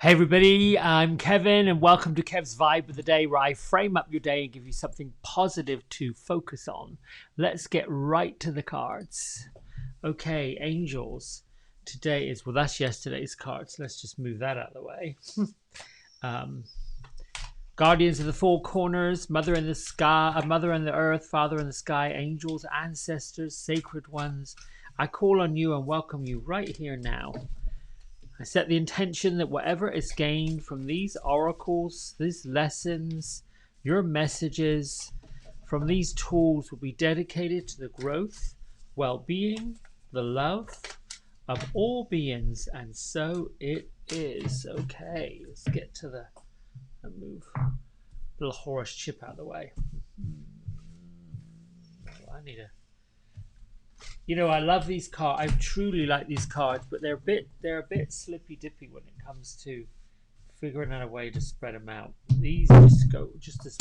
Hey everybody, I'm Kevin and welcome to Kev's Vibe of the Day, where I frame up your day and give you something positive to focus on. Let's get right to the cards. Okay, angels. Today is, well, that's yesterday's cards. Let's just move that out of the way. Guardians of the Four Corners, Mother in the Sky, Mother in the Earth, Father in the Sky, angels, ancestors, sacred ones. I call on you and welcome you right here now. I set the intention that whatever is gained from these oracles, these lessons, your messages from these tools will be dedicated to the growth, well-being, the love of all beings, and so it is. Okay, let's get to the move little Horus chip out of the way. I need a. You know, I love these cards. I truly like these cards, but they're a bit slippy dippy when it comes to figuring out a way to spread them out. These just go just as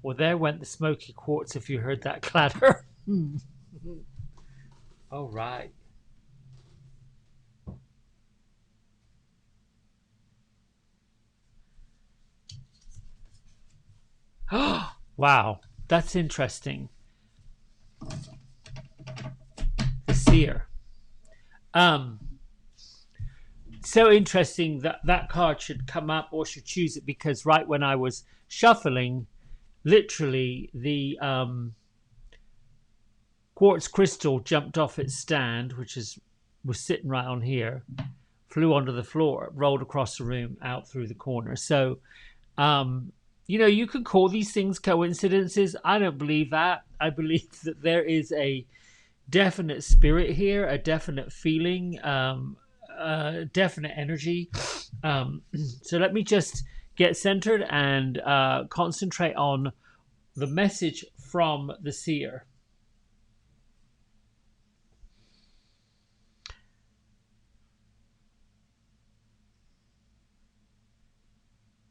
well. There went the smoky quartz. If you heard that clatter. All right. Wow. That's interesting. The Seer. So interesting that card should come up or should choose it, because right when I was shuffling, literally the quartz crystal jumped off its stand, which was sitting right on here, flew onto the floor, rolled across the room, out through the corner. So you know, you can call these things coincidences. I don't believe that. I believe that there is a definite spirit here, a definite feeling, definite energy. So let me just get centered and concentrate on the message from the Seer.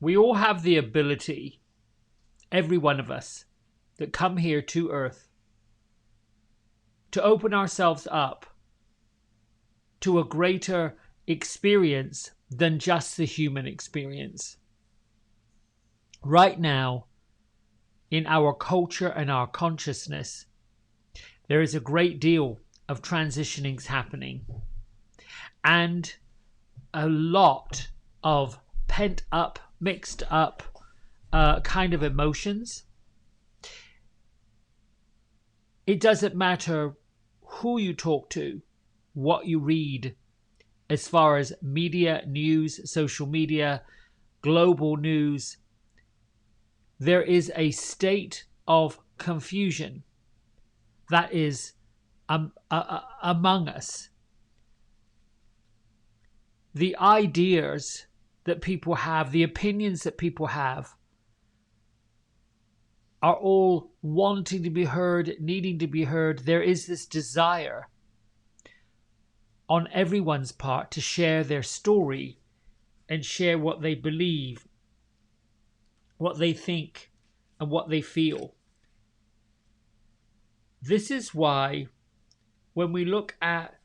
We all have the ability, every one of us, that come here to Earth, to open ourselves up to a greater experience than just the human experience. Right now, in our culture and our consciousness, there is a great deal of transitionings happening and a lot of pent up, mixed up kind of emotions. It doesn't matter who you talk to, what you read, as far as media, news, social media, global news. There is a state of confusion that is among us. The ideas that people have, the opinions that people have, are all wanting to be heard, needing to be heard. There is this desire on everyone's part to share their story and share what they believe, what they think, and what they feel. This is why when we look at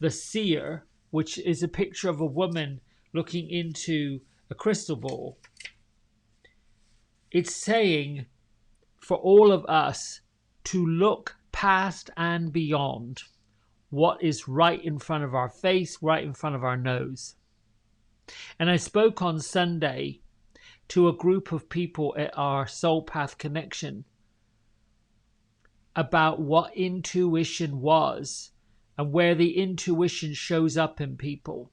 the Seer, which is a picture of a woman looking into a crystal ball, it's saying for all of us to look past and beyond what is right in front of our face, right in front of our nose. And I spoke on Sunday to a group of people at our Soul Path Connection about what intuition was and where the intuition shows up in people.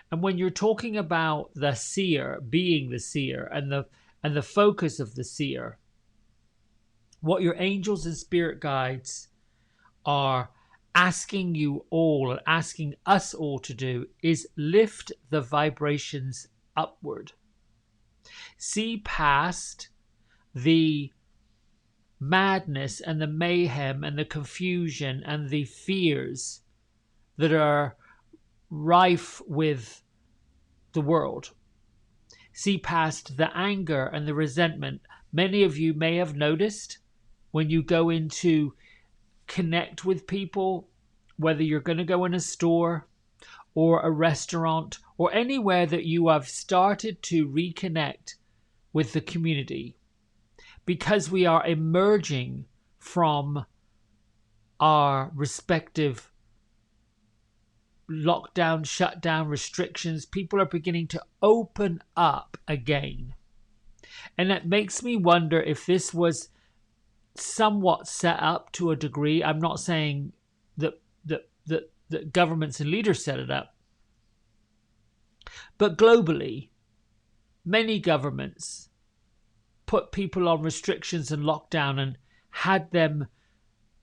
And when you're talking about the Seer, being the Seer, and the focus of the Seer, what your angels and spirit guides are asking you all and asking us all to do is lift the vibrations upward. See past the madness and the mayhem and the confusion and the fears that are rife with the world. See past the anger and the resentment. Many of you may have noticed when you go into connect with people whether you're going to go in a store or a restaurant or anywhere that you have started to reconnect with the community, because we are emerging from our respective lockdown, shutdown, restrictions. People are beginning to open up again. And that makes me wonder if this was somewhat set up to a degree. I'm not saying that governments and leaders set it up, but globally, many governments put people on restrictions and lockdown and had them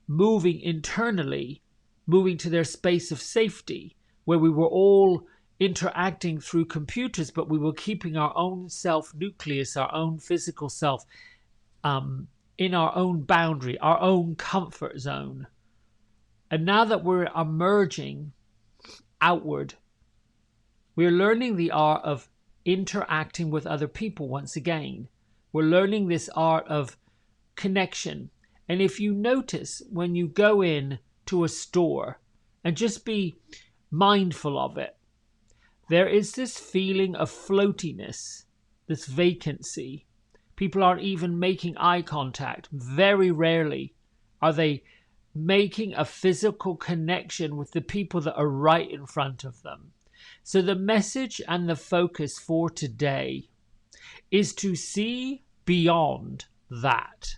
moving internally, moving to their space of safety, where we were all interacting through computers, but we were keeping our own self nucleus, our own physical self, in our own boundary, our own comfort zone. And now that we're emerging outward, we're learning the art of interacting with other people once again. We're learning this art of connection. And if you notice when you go in to a store, and just be mindful of it, there is this feeling of floatiness, this vacancy. People aren't even making eye contact. Very rarely are they making a physical connection with the people that are right in front of them. So the message and the focus for today is to see beyond that.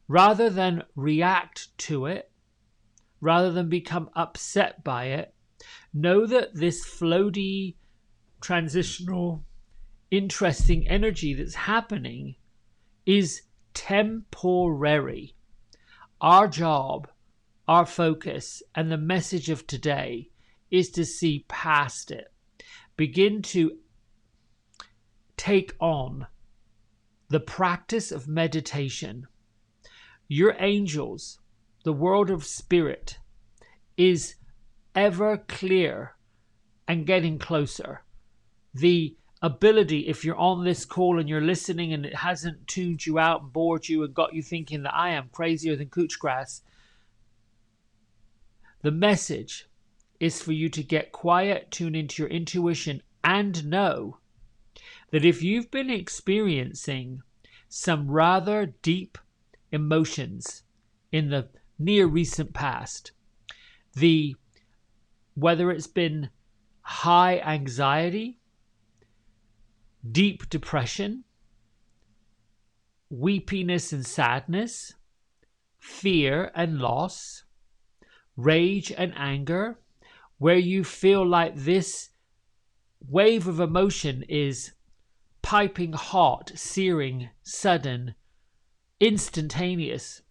Rather than react to it, rather than become upset by it, know that this floaty, transitional, interesting energy that's happening is temporary. Our job, our focus, and the message of today is to see past it. Begin to take on the practice of meditation. Your angels, the world of spirit, is ever clear and getting closer. The ability, if you're on this call and you're listening and it hasn't tuned you out and bored you and got you thinking that I am crazier than cooch grass, the message is for you to get quiet, tune into your intuition, and know that if you've been experiencing some rather deep emotions in the near recent past, whether it's been high anxiety, deep depression, weepiness and sadness, fear and loss, rage and anger, where you feel like this wave of emotion is piping hot, searing, sudden, instantaneous.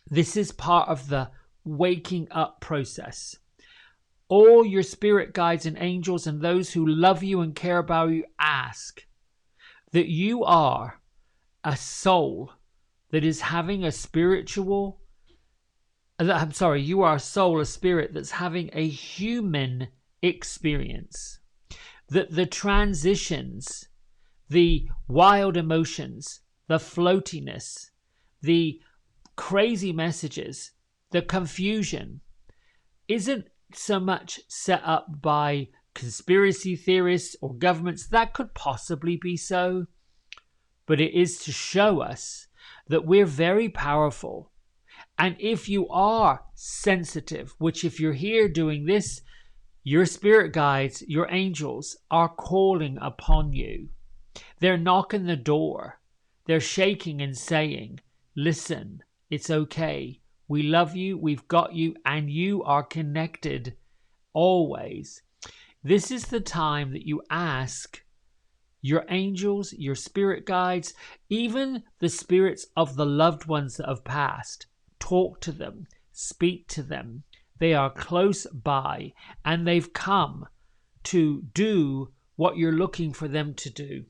This is part of the waking up process. All your spirit guides and angels and those who love you and care about you ask that you are a soul that is having a spiritual, you are a soul, a spirit that's having a human experience. That the transitions, the wild emotions, the floatiness, the crazy messages, the confusion isn't so much set up by conspiracy theorists or governments. That could possibly be so, but it is to show us that we're very powerful. And if you are sensitive, which if you're here doing this, your spirit guides, your angels are calling upon you. They're knocking the door. They're shaking and saying, listen, it's okay. We love you, we've got you, and you are connected always. This is the time that you ask your angels, your spirit guides, even the spirits of the loved ones that have passed. Talk to them, speak to them. They are close by, and they've come to do what you're looking for them to do.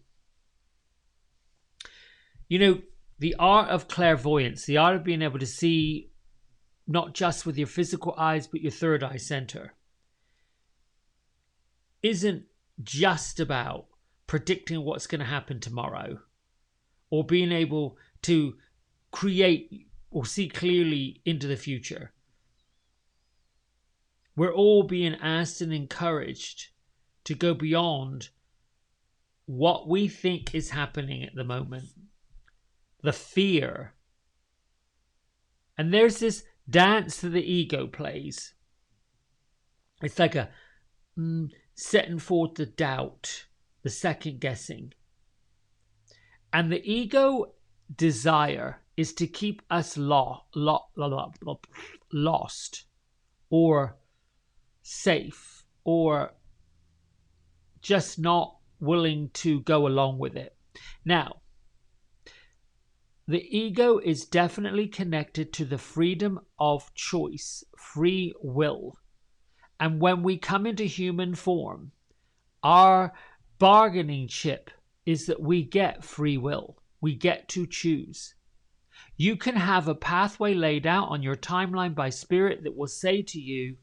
You know, the art of clairvoyance, the art of being able to see not just with your physical eyes, but your third eye center, isn't just about predicting what's going to happen tomorrow or being able to create or see clearly into the future. We're all being asked and encouraged to go beyond what we think is happening at the moment. The fear. And there's this dance that the ego plays. It's like a setting forth the doubt, the second guessing. And the ego desire is to keep us lost or safe or just not willing to go along with it. Now, the ego is definitely connected to the freedom of choice, free will. And when we come into human form, our bargaining chip is that we get free will. We get to choose. You can have a pathway laid out on your timeline by spirit that will say to you,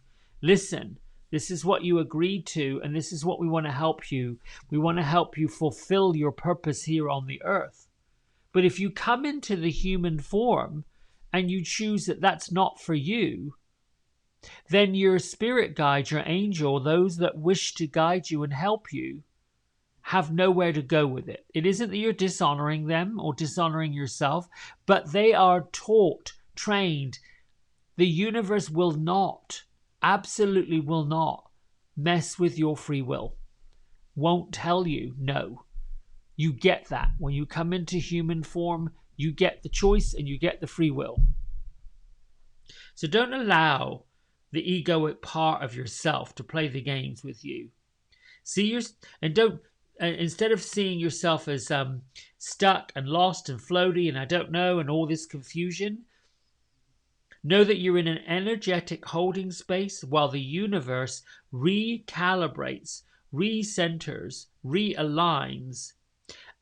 listen, this is what you agreed to, and this is what we want to help you. We want to help you fulfill your purpose here on the earth. But if you come into the human form and you choose that that's not for you, then your spirit guide, your angel, those that wish to guide you and help you, have nowhere to go with it. It isn't that you're dishonoring them or dishonoring yourself, but they are taught, trained. The universe will not, absolutely will not, mess with your free will. Won't tell you no. You get that. When you come into human form, you get the choice and you get the free will. So don't allow the egoic part of yourself to play the games with you. Instead of seeing yourself as stuck and lost and floaty and I don't know and all this confusion, know that you're in an energetic holding space while the universe recalibrates, recenters, realigns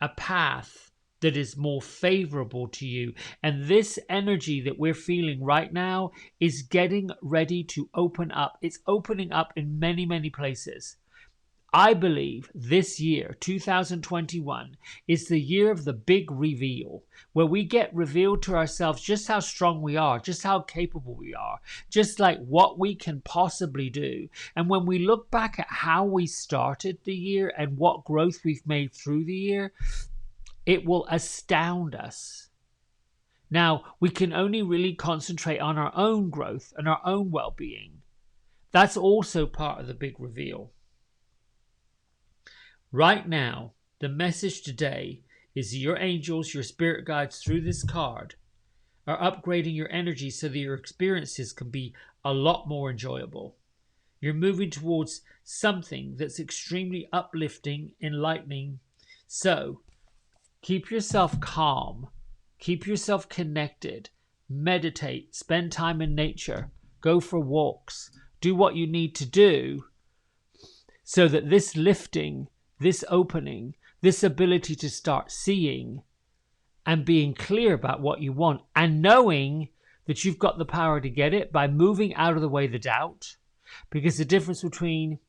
a path that is more favorable to you. And this energy that we're feeling right now is getting ready to open up. It's opening up in many, many places. I believe this year, 2021, is the year of the big reveal, where we get revealed to ourselves just how strong we are, just how capable we are, just like what we can possibly do. And when we look back at how we started the year and what growth we've made through the year, it will astound us. Now, we can only really concentrate on our own growth and our own well-being. That's also part of the big reveal. Right now, the message today is your angels, your spirit guides through this card are upgrading your energy so that your experiences can be a lot more enjoyable. You're moving towards something that's extremely uplifting, enlightening. So, keep yourself calm, keep yourself connected, meditate, spend time in nature, go for walks, do what you need to do so that this lifting, this opening, this ability to start seeing and being clear about what you want and knowing that you've got the power to get it by moving out of the way the doubt. Because the difference between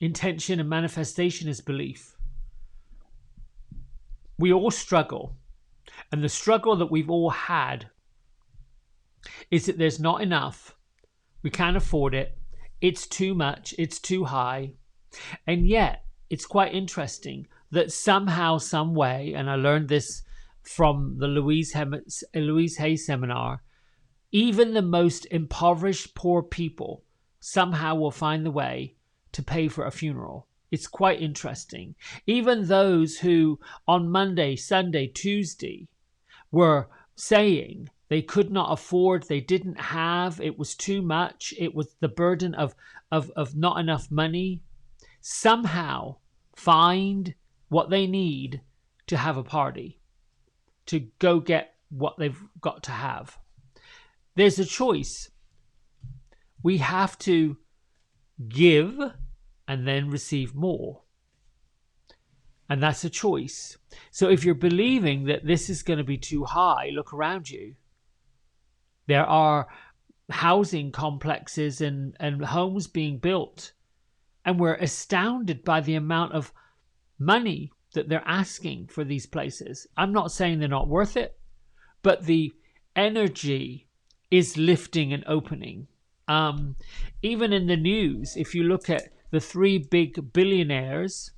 intention and manifestation is belief. We all struggle. And the struggle that we've all had is that there's not enough. We can't afford it. It's too much. It's too high. And yet, it's quite interesting that somehow, some way, and I learned this from the Louise Hay seminar, even the most impoverished poor people somehow will find the way to pay for a funeral. It's quite interesting. Even those who on Monday, Sunday, Tuesday were saying they could not afford, they didn't have, it was too much, it was the burden of not enough money, somehow find what they need to have a party, to go get what they've got to have. There's a choice. We have to give and then receive more. And that's a choice. So if you're believing that this is going to be too high, look around you. There are housing complexes and homes being built. And we're astounded by the amount of money that they're asking for these places. I'm not saying they're not worth it, but the energy is lifting and opening. Even in the news, if you look at the three big billionaires,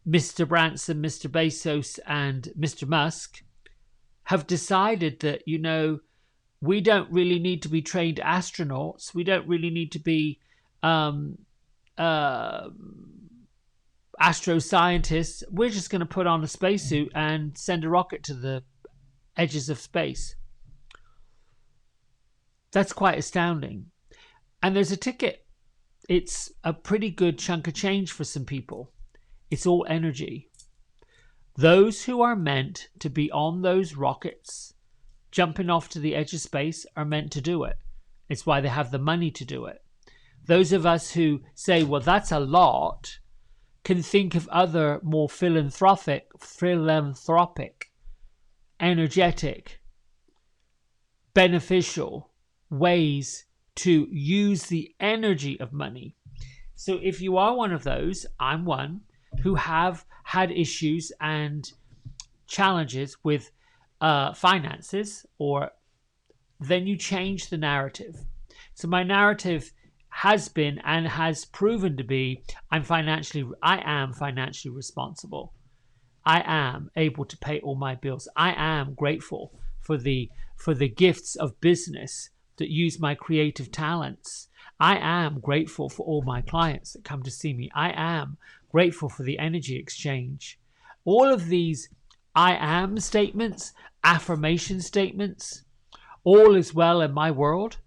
Mr. Branson, Mr. Bezos, and Mr. Musk, have decided that, we don't really need to be trained astronauts. We don't really need to be astroscientists. We're just going to put on a spacesuit and send a rocket to the edges of space. That's quite astounding. And there's a ticket. It's a pretty good chunk of change for some people. It's all energy. Those who are meant to be on those rockets, jumping off to the edge of space, are meant to do it. It's why they have the money to do it. Those of us who say, well, that's a lot, can think of other more philanthropic, energetic, beneficial ways to use the energy of money. So if you are one of those, I'm one, who have had issues and challenges with finances, or then you change the narrative. So my narrative has been and has proven to be, I am financially responsible. I am able to pay all my bills. I am grateful for the gifts of business that use my creative talents. I am grateful for all my clients that come to see me. I am grateful for the energy exchange. All of these I am statements, affirmation statements, all is well in my world.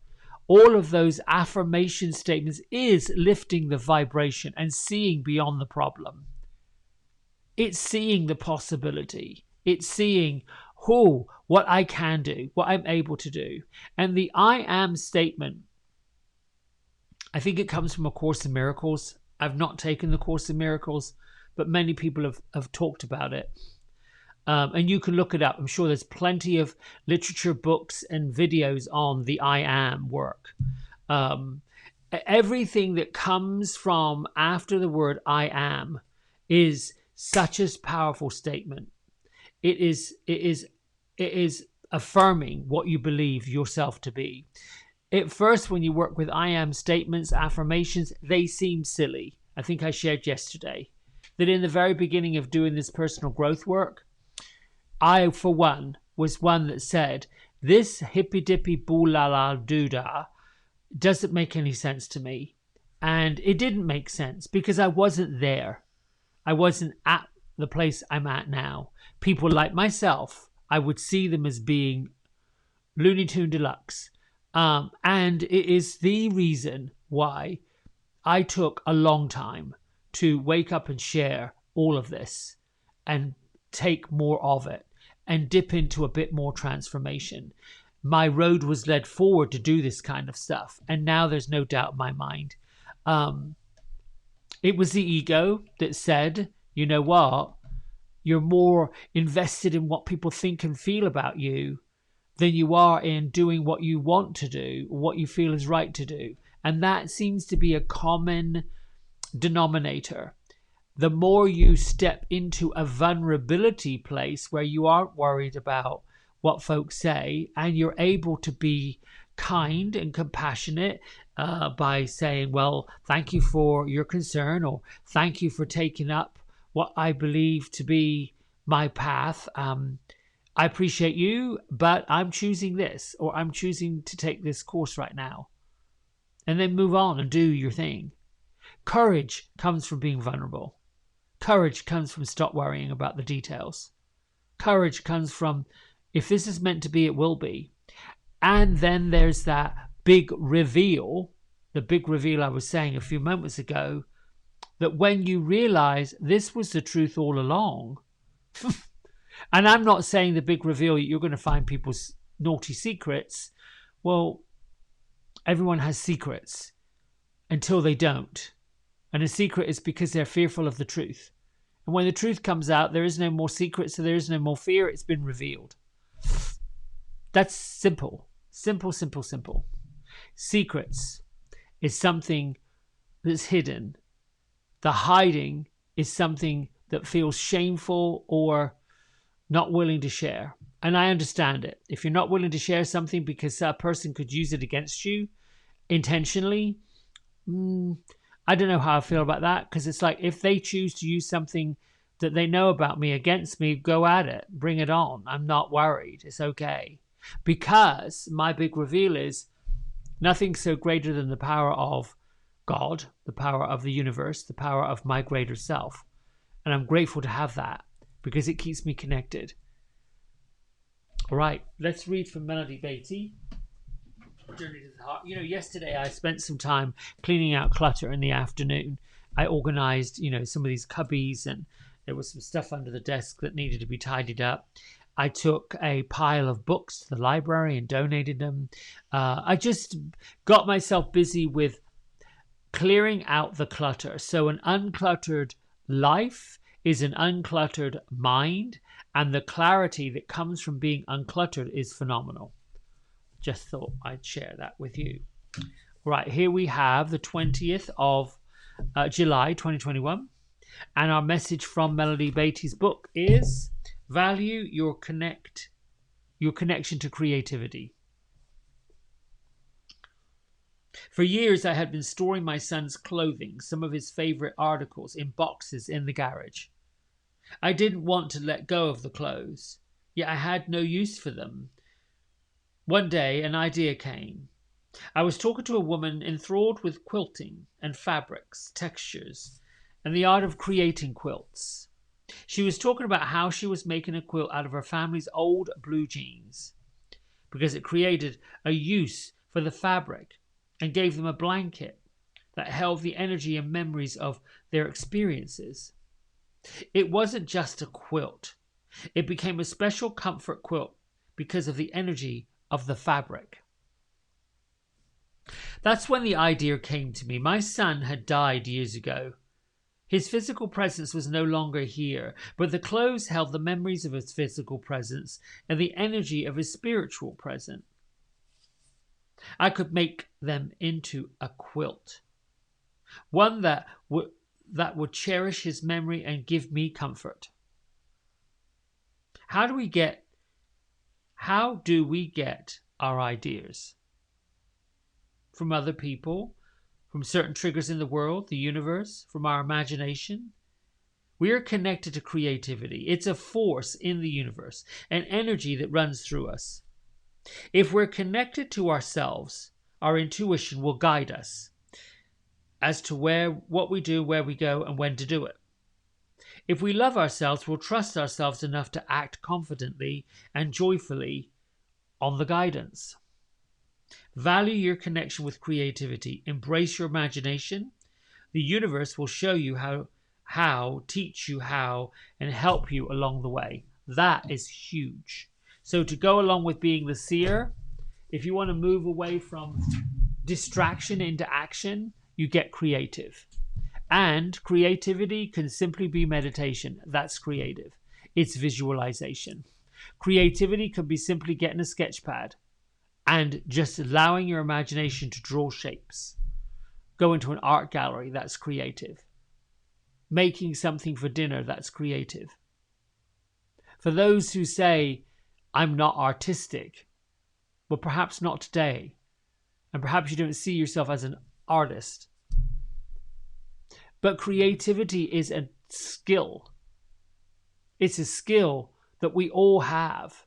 All of those affirmation statements is lifting the vibration and seeing beyond the problem. It's seeing the possibility. It's seeing what I can do, what I'm able to do. And the I am statement, I think it comes from A Course in Miracles. I've not taken the Course in Miracles, but many people have talked about it. And you can look it up. I'm sure there's plenty of literature, books, and videos on the I am work. Everything that comes from after the word I am is such a powerful statement. It is affirming what you believe yourself to be. At first, when you work with I am statements, affirmations, they seem silly. I think I shared yesterday that in the very beginning of doing this personal growth work, I, for one, was one that said, this hippy-dippy boo-la-la-doo-da doesn't make any sense to me. And it didn't make sense because I wasn't there. I wasn't at the place I'm at now. People like myself, I would see them as being Looney Tune Deluxe. And it is the reason why I took a long time to wake up and share all of this and take more of it and dip into a bit more transformation. My road was led forward to do this kind of stuff. And now there's no doubt in my mind. It was the ego that said, you know what? You're more invested in what people think and feel about you than you are in doing what you want to do, what you feel is right to do. And that seems to be a common denominator. The more you step into a vulnerability place where you aren't worried about what folks say, and you're able to be kind and compassionate by saying, well, thank you for your concern, or thank you for taking up what I believe to be my path. I appreciate you, but I'm choosing this, or I'm choosing to take this course right now. And then move on and do your thing. Courage comes from being vulnerable. Courage comes from stop worrying about the details. Courage comes from, if this is meant to be, it will be. And then there's that big reveal, the big reveal I was saying a few moments ago, that when you realize this was the truth all along, and I'm not saying the big reveal, you're going to find people's naughty secrets. Well, everyone has secrets until they don't. And a secret is because they're fearful of the truth. And when the truth comes out, there is no more secret, so there is no more fear. It's been revealed. That's simple. Simple, simple, simple. Secrets is something that's hidden. The hiding is something that feels shameful or not willing to share. And I understand it. If you're not willing to share something because a person could use it against you intentionally, I don't know how I feel about that, because it's like, if they choose to use something that they know about me against me, go at it, bring it on. I'm not worried. It's okay. Because my big reveal is nothing so greater than the power of God, the power of the universe, the power of my greater self. And I'm grateful to have that because it keeps me connected. All right, let's read from Melody Beatty. Journey to the Heart. Yesterday I spent some time cleaning out clutter in the afternoon. I organized, some of these cubbies, and there was some stuff under the desk that needed to be tidied up. I took a pile of books to the library and donated them. I just got myself busy with clearing out the clutter. So an uncluttered life is an uncluttered mind, and the clarity that comes from being uncluttered is phenomenal. Just thought I'd share that with you. Right, here we have the 20th of July 2021, and our message from Melody Beatty's book is value your connection to creativity. For years I had been storing my son's clothing, some of his favorite articles, in boxes in the garage. I didn't want to let go of the clothes, yet I had no use for them. One day an idea came. I was talking to a woman enthralled with quilting and fabrics, textures, and the art of creating quilts. She was talking about how she was making a quilt out of her family's old blue jeans because it created a use for the fabric and gave them a blanket that held the energy and memories of their experiences. It wasn't just a quilt. It became a special comfort quilt because of the energy of the fabric. That's when the idea came to me. My son had died years ago. His physical presence was no longer here, but the clothes held the memories of his physical presence and the energy of his spiritual presence. I could make them into a quilt, one that would cherish his memory and give me comfort. How do we get our ideas? From other people, from certain triggers in the world, the universe, from our imagination. We are connected to creativity. It's a force in the universe, an energy that runs through us. If we're connected to ourselves, our intuition will guide us as to what we do, where we go, and when to do it. If we love ourselves, we'll trust ourselves enough to act confidently and joyfully on the guidance. Value your connection with creativity. Embrace your imagination. The universe will show you how, teach you how, and help you along the way. That is huge. So to go along with being the seer, if you want to move away from distraction into action, you get creative. And creativity can simply be meditation. That's creative. It's visualization. Creativity could be simply getting a sketch pad and just allowing your imagination to draw shapes. Go into an art gallery, that's creative. Making something for dinner, that's creative. For those who say, I'm not artistic, well, perhaps not today. And perhaps you don't see yourself as an artist. But creativity is a skill. It's a skill that we all have.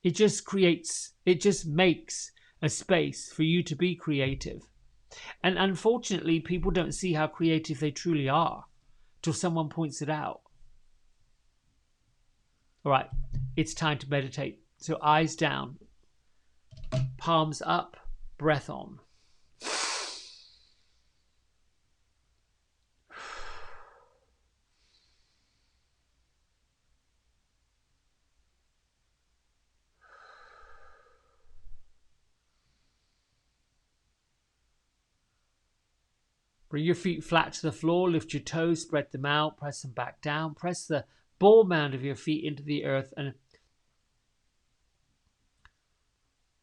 It just makes a space for you to be creative. And unfortunately, people don't see how creative they truly are till someone points it out. All right, it's time to meditate. So eyes down, palms up, breath on. Bring your feet flat to the floor, lift your toes, spread them out, press them back down. Press the ball mound of your feet into the earth and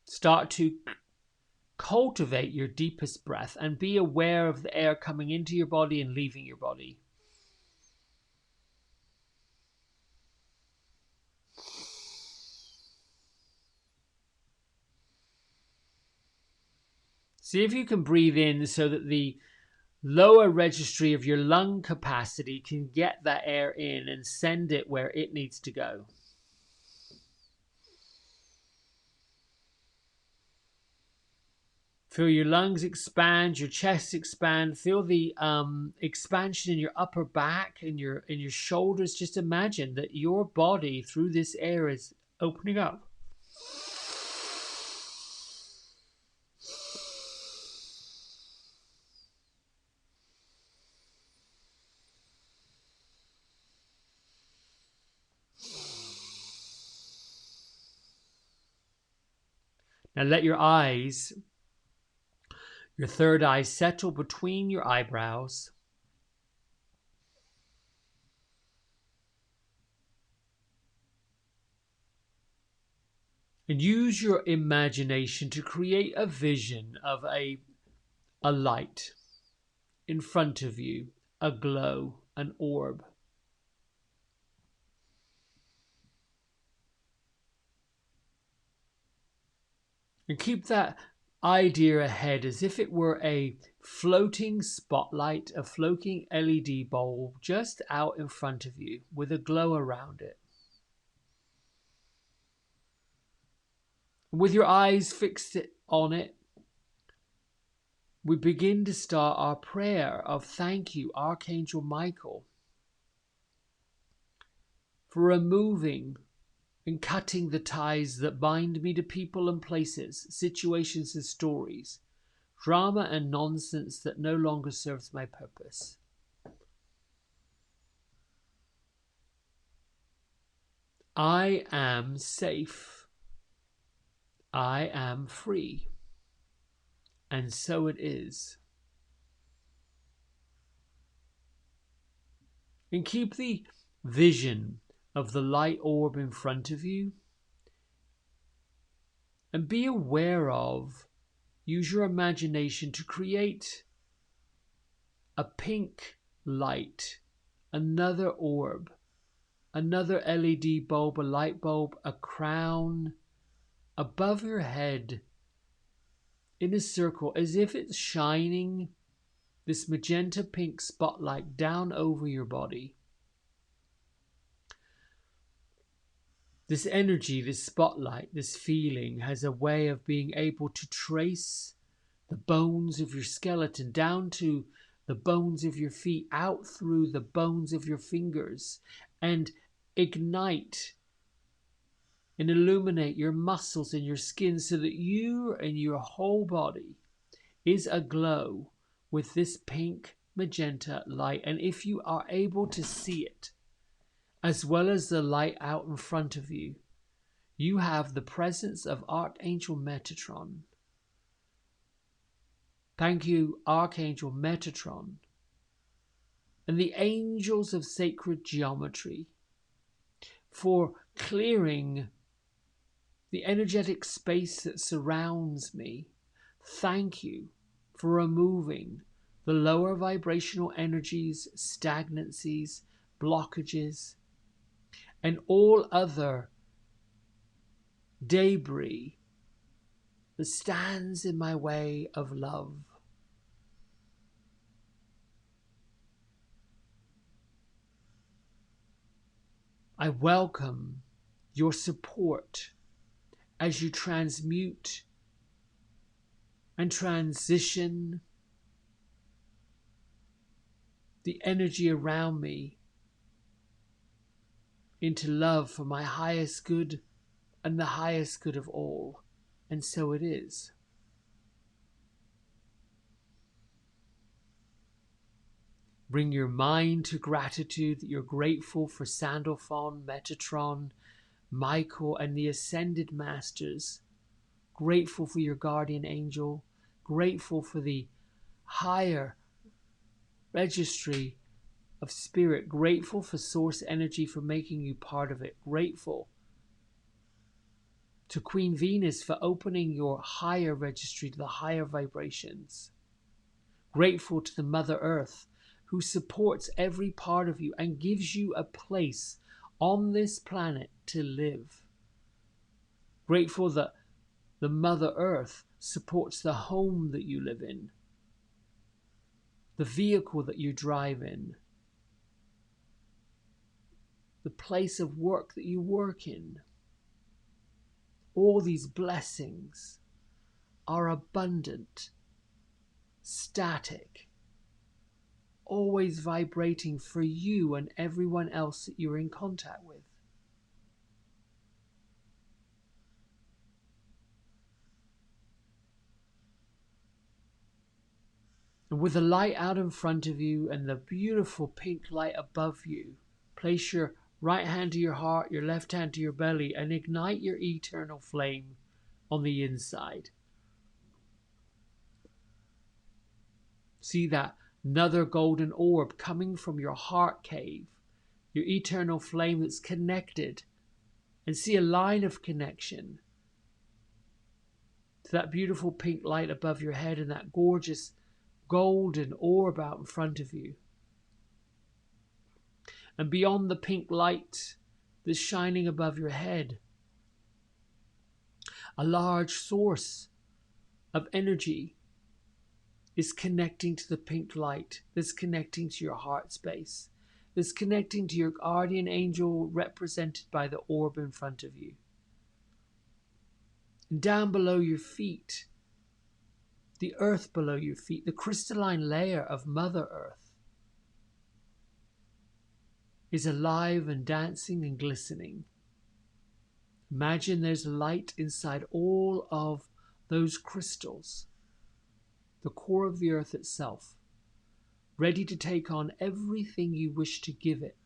start to cultivate your deepest breath and be aware of the air coming into your body and leaving your body. See if you can breathe in so that the lower registry of your lung capacity can get that air in and send it where it needs to go. Feel your lungs expand, your chest expand. Feel the expansion in your upper back and your shoulders. Just imagine that your body through this air is opening up. Now let your eyes, your third eye, settle between your eyebrows. And use your imagination to create a vision of a light in front of you, a glow, an orb. And keep that idea ahead as if it were a floating spotlight, a floating LED bulb just out in front of you with a glow around it. With your eyes fixed on it, we begin to start our prayer of thank you, Archangel Michael, for removing and cutting the ties that bind me to people and places, situations and stories, drama and nonsense that no longer serves my purpose. I am safe. I am free. And so it is. And keep the vision of the light orb in front of you. And be aware of, use your imagination to create a pink light, another orb, another LED bulb, a light bulb, a crown above your head in a circle as if it's shining this magenta pink spotlight down over your body. This energy, this spotlight, this feeling has a way of being able to trace the bones of your skeleton down to the bones of your feet, out through the bones of your fingers, and ignite and illuminate your muscles and your skin so that you and your whole body is aglow with this pink magenta light. And if you are able to see it, as well as the light out in front of you, you have the presence of Archangel Metatron. Thank you, Archangel Metatron, and the angels of sacred geometry for clearing the energetic space that surrounds me. Thank you for removing the lower vibrational energies, stagnancies, blockages, and all other debris that stands in my way of love. I welcome your support as you transmute and transition the energy around me into love for my highest good and the highest good of all. And so it is. Bring your mind to gratitude that you're grateful for Sandalphon, Metatron, Michael, and the Ascended Masters. Grateful for your guardian angel. Grateful for the higher registry of spirit. Grateful for source energy for making you part of it. Grateful to Queen Venus for opening your higher registry to the higher vibrations. Grateful to the Mother Earth who supports every part of you and gives you a place on this planet to live. Grateful that the Mother Earth supports the home that you live in, the vehicle that you drive in, the place of work that you work in. All these blessings are abundant, static, always vibrating for you and everyone else that you're in contact with. And with the light out in front of you and the beautiful pink light above you, place your right hand to your heart, your left hand to your belly, and ignite your eternal flame on the inside. See that another golden orb coming from your heart cave, your eternal flame that's connected, and see a line of connection to that beautiful pink light above your head and that gorgeous golden orb out in front of you. And beyond the pink light that's shining above your head, a large source of energy is connecting to the pink light, that's connecting to your heart space, that's connecting to your guardian angel represented by the orb in front of you. And down below your feet, the earth below your feet, the crystalline layer of Mother Earth is alive and dancing and glistening. Imagine there's light inside all of those crystals, the core of the earth itself, ready to take on everything you wish to give it,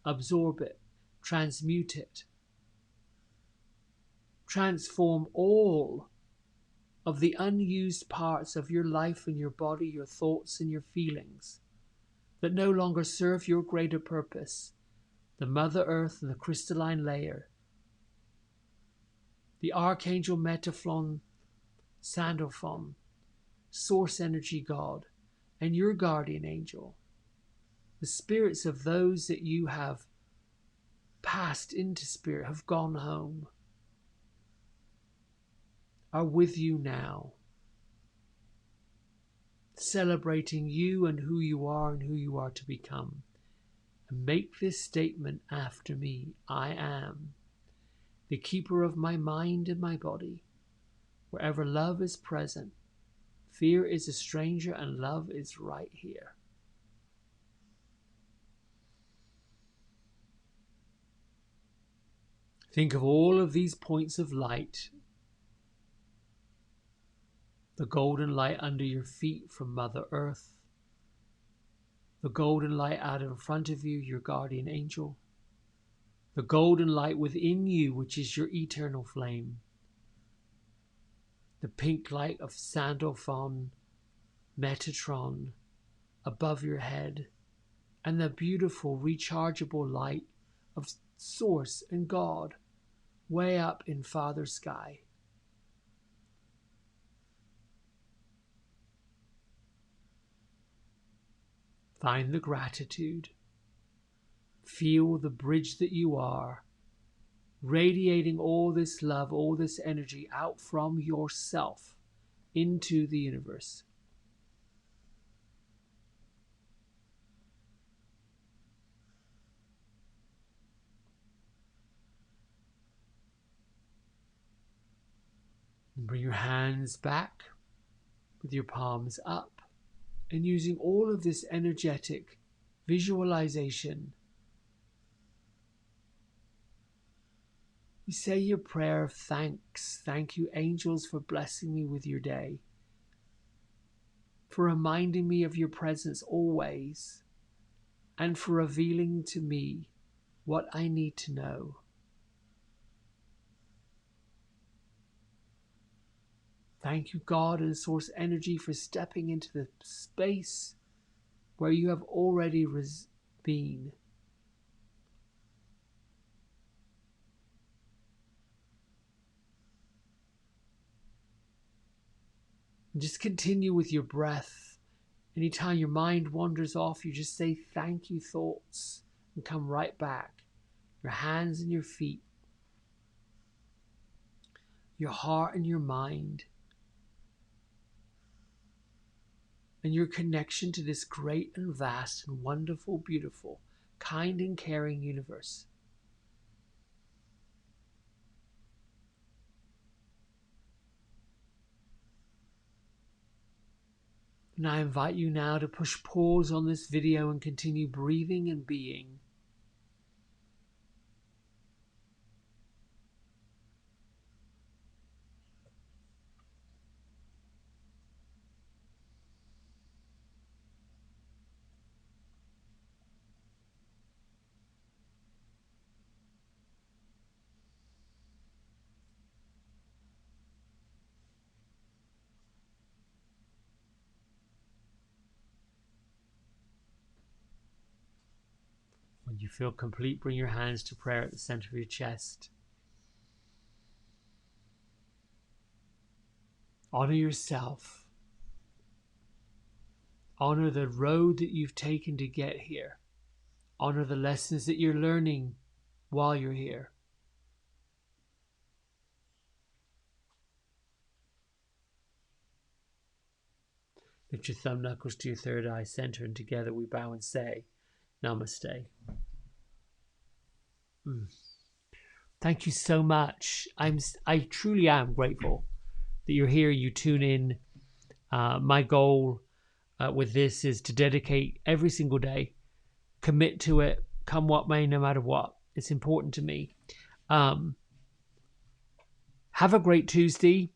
absorb it, transmute it, transform all of the unused parts of your life and your body, your thoughts and your feelings that no longer serve your greater purpose, the Mother Earth and the crystalline layer, the Archangel Metatron, Sandalphon, Source Energy God, and your guardian angel, the spirits of those that you have passed into spirit, have gone home, are with you now, celebrating you and who you are to become. And make this statement after me. I am the keeper of my mind and my body. Wherever love is present, fear is a stranger and love is right here. Think of all of these points of light. The golden light under your feet from Mother Earth. The golden light out in front of you, your guardian angel. The golden light within you, which is your eternal flame. The pink light of Sandalphon, Metatron above your head. And the beautiful rechargeable light of Source and God way up in Father Sky. Find the gratitude. Feel the bridge that you are, radiating all this love, all this energy out from yourself into the universe. And bring your hands back with your palms up, and using all of this energetic visualization, you say your prayer of thanks. Thank you, angels, for blessing me with your day, for reminding me of your presence always, and for revealing to me what I need to know. Thank you, God and Source Energy, for stepping into the space where you have already been. And just continue with your breath. Anytime your mind wanders off, you just say thank you thoughts and come right back. Your hands and your feet, your heart and your mind. and your connection to this great and vast and wonderful, beautiful, kind and caring universe. And I invite you now to push pause on this video and continue breathing and being. When you feel complete, bring your hands to prayer at the center of your chest. Honor yourself. Honor the road that you've taken to get here. Honor the lessons that you're learning while you're here. Lift your thumb knuckles to your third eye center, and together we bow and say, Namaste. Thank you so much. I truly am grateful that you're here. You tune in. My goal with this is to dedicate every single day, commit to it, come what may, no matter what. It's important to me. Have a great Tuesday.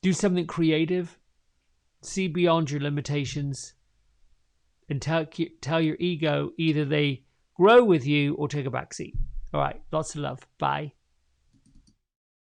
Do something creative. See beyond your limitations. And tell your ego either they grow with you or take a backseat. All right. Lots of love. Bye.